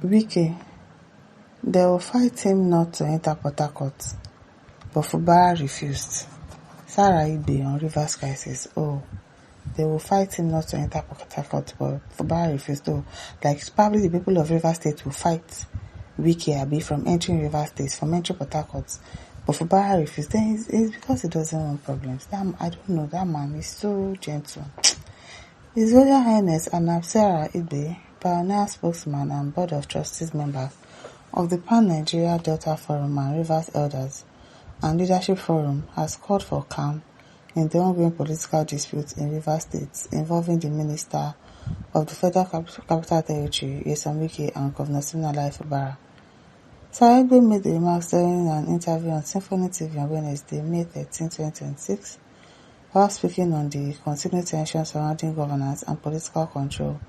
Wike, they will fight him not to enter Port Harcourt, but Fubara refused. Sarah Ibe on Rivers crisis. Oh, they will fight him not to enter Port Harcourt, but Fubara refused. Oh, like probably the people of Rivers State will fight Wike Abi from entering Rivers State, from entering Port Harcourt. But Fubara refused. Then it's because he doesn't want problems. I don't know, that man is so gentle. His Royal Highness Anab Sarah Ibe, pioneer spokesman and board of trustees member of the Pan-Nigeria Delta Forum and Rivers Elders and Leadership Forum, has called for calm in the ongoing political dispute in Rivers State involving the Minister of the Federal Capital Territory, Nyesom Wike, and Governor Siminalayi Fubara. Sarah Ibe made the remarks during an interview on Symphony TV on Wednesday, May 13, 2026, while speaking on the continued tension surrounding governance and political control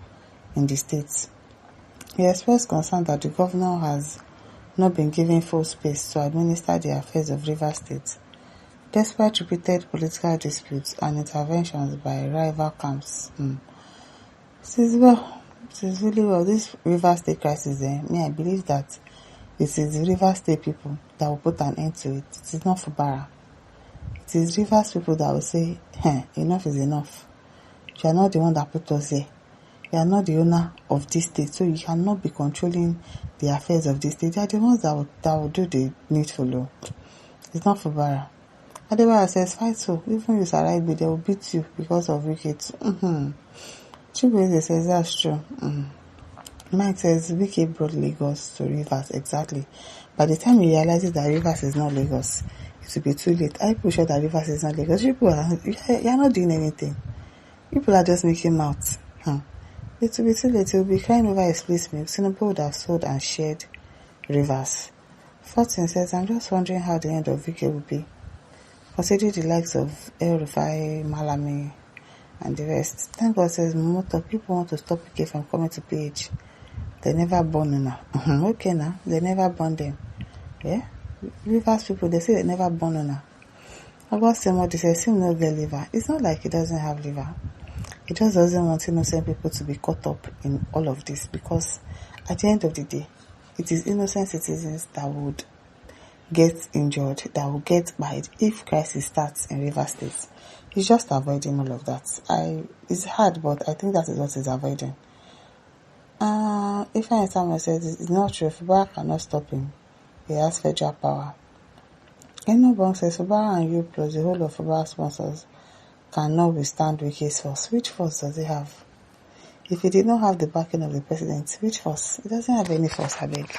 in the state. He expressed concern that the governor has not been given full space to administer the affairs of Rivers State, despite repeated political disputes and interventions by rival camps. It is really well. This Rivers State crisis, I believe that it is the Rivers State people that will put an end to it. It is not Fubara. It is Rivers people that will say, enough is enough. You are not the one that put us here. You are not the owner of this state, so you cannot be controlling the affairs of this state. They are the ones that will do the needful. It's not Fubara. Adebayo says, fight so. Even you Sarah Ibe, they will beat you because of wickets. Chibueze says, that's true. Mike says, Wike brought Lagos to Rivers, exactly. By the time he realizes that Rivers is not Lagos, it will be too late. I'm pretty sure that Rivers is not Lagos. You are not doing anything. People are just making mouths. It will be too late. He will be crying over his place milk. Tinubu would have sold and shared Rivers. Fortune says, I'm just wondering how the end of Wike will be, considering the likes of El Rufai, Malami, and the rest. Thank God says, Momoto, people want to stop Wike from coming to PH. They never born Una. Okay now, they never born them. Yeah? Rivers people, they say they never born Una. Augustine Modi says, him no get liver. It's not like he doesn't have liver. He just doesn't want innocent people to be caught up in all of this, because at the end of the day, it is innocent citizens that would get injured, that will get bite if crisis starts in Rivers State. He's just avoiding all of that. It's hard, but I think that is what he's avoiding. If I understand says it's not true, Fubara cannot stop him. He has federal power. Enobong says Fubara and you plus the whole of Fubara sponsors cannot withstand Wike's force. Which force does he have? If he did not have the backing of the president, which force? He doesn't have any force, I beg.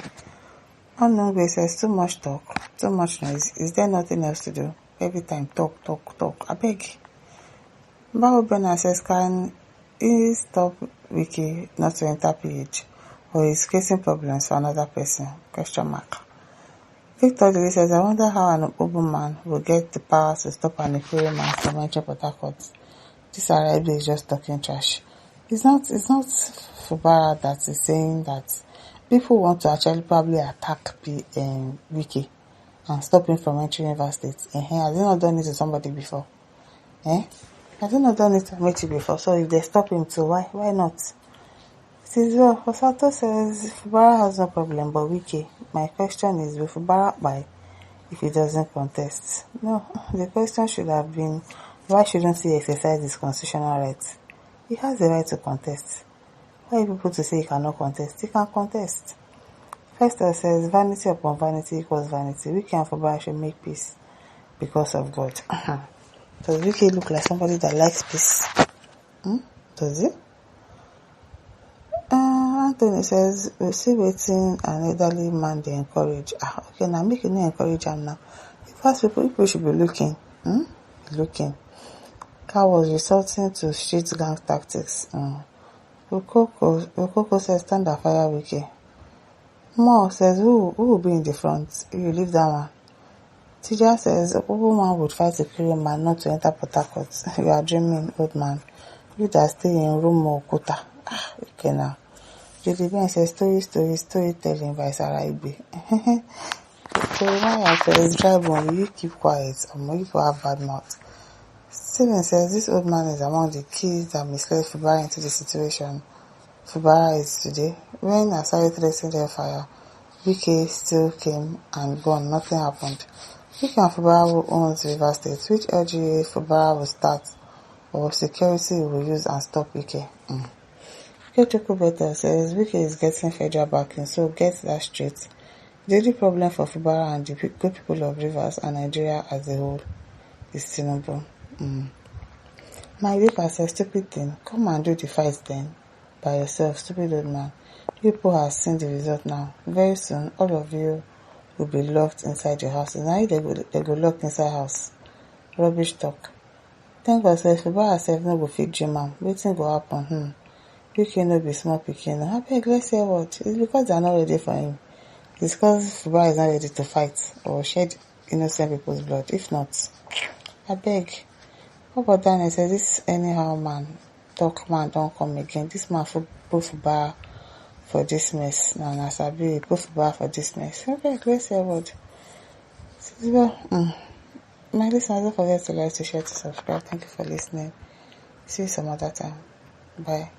Unknown Grace says, too much talk, too much noise. Is there nothing else to do? Every time, talk. I beg. Bao Bena says, can he stop Wike not to enter PH? Or is creating problems for another person? Question mark. Victor Louis says, I wonder how an Obu man will get the power to stop an Ikuru man from entering Port Harcourt. This Sarah Ibe is just talking trash. It's not Fubara that is saying that people want to actually probably attack Wike and stop him from entering Rivers State. Has he not done it to somebody before? Has he not done it to Mechi before? So if they stop him too, why not? Says, well, Osato says Fubara has no problem, but Wike, my question is, will Fubara buy if he doesn't contest? No, the question should have been, why shouldn't he exercise his constitutional rights? He has the right to contest. Why are people to say he cannot contest? He can contest. Festus says, vanity upon vanity equals vanity. Wike and Fubara should make peace because of God. Does Wike look like somebody that likes peace? Does he? Anthony says, we see waiting an elderly man they encourage. Okay, now make you no encourage him now. Because people should be looking. Looking. Car was resorting to street gang tactics. Okoko says, stand and fire Wike. Mo says, who will be in the front? You leave that one. Tija says, old man would fight a Ikuru man not to enter Port Harcourt. You are dreaming, old man. You that stay in room or Kuta. Okay now. Judy Ben says, storytelling by Sarah Ibe. So why I says, drive on, will you keep quiet? Or will you have bad mouth? Steven says, this old man is among the keys that misled Fubara into the situation. Fubara is today. When I started tracing their fire, Wike still came and gone. Nothing happened. Wike and Fubara who owns River State. Which LGA Fubara will start or security will use and stop Wike? Kechukwu Better says Wike is getting federal backing, so get that straight. The only problem for Fubara and the good people of Rivers and Nigeria as a whole is Tinubu. My Vicar says, stupid thing, come and do the fight then by yourself, stupid old man. People have seen the result now. Very soon, all of you will be locked inside your houses. Now they go locked inside house. Rubbish talk. Thank God says Fubara herself no go fit dream am. Wetin go happen? UK no be small pikin. Abeg, let's hear what. It's because they are not ready for him. It's because Fubara is not ready to fight or shed innocent people's blood. If not, abeg. What about Daniel says this anyhow man don't come again. This man put Fubara for this mess. Now Nasabi put Fubara for this mess. Okay, let's hear what. My listeners, don't forget to like, to share, to subscribe. Thank you for listening. See you some other time. Bye.